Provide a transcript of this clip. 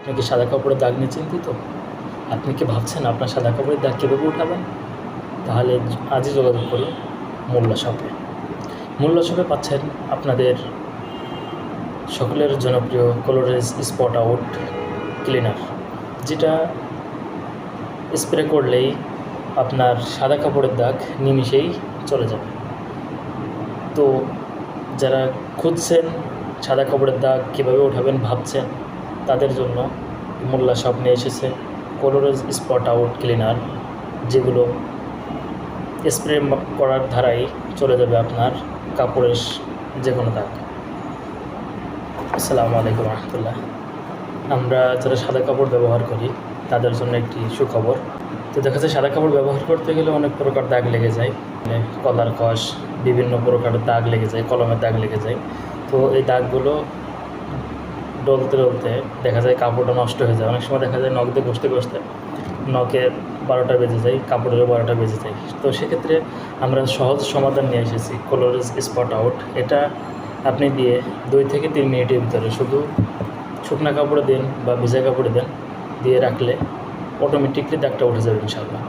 আপনি কি সাদা কাপড়ের দাগ নিয়ে চিন্তিত? আপনি কি ভাবছেন আপনার সাদা কাপড়ের দাগ কীভাবে উঠাবেন? তাহলে আজই যোগাযোগ করুন মোল্লা শপে। মোল্লা শপে পাচ্ছেন আপনাদের সকলের জনপ্রিয় কোলোরেজ স্পট আউট ক্লিনার, যেটা স্প্রে করলেই আপনার সাদা কাপড়ের দাগ নিমিষেই চলে যাবে। তো যারা খুঁজছেন সাদা কাপড়ের দাগ কীভাবে ওঠাবেন ভাবছেন, তাদের জন্য মোল্লা শপ নিয়ে এসেছে কোলোরেজ স্পট আউট ক্লিনার, যেগুলো স্প্রে করার ধারাই চলে যাবে আপনার কাপড়ের যে কোনো দাগ। আসসালামু আলাইকুম রহমতুল্লাহ। আমরা যারা সাদা কাপড় ব্যবহার করি তাদের জন্য একটি সুখবর। তো দেখা যায় সাদা কাপড় ব্যবহার করতে গেলে অনেক প্রকার দাগ লেগে যায়, কলার খস, বিভিন্ন প্রকারের দাগ লেগে যায়, কলমের দাগ লেগে যায়। তো এই দাগগুলো ডলতে ডলতে দেখা যায় কাপড়টা নষ্ট হয়ে যায়। অনেক সময় দেখা যায় নখ দিয়ে ঘষতে ঘষতে নখের 12টা বেজে যায়, কাপড়েরও 12টা বেজে যায়। তো সেক্ষেত্রে আমরা সহজ সমাধান নিয়ে এসেছি কোলোরেজ স্পট আউট। এটা আপনি দিয়ে 2 থেকে 3 মিনিটের ভিতরে শুধু শুকনো কাপড়ে দেন বা ভিজা কাপড়ে দেন, দিয়ে রাখলে অটোমেটিকলি দাগটা উঠে যাবে ইনশাআল্লাহ।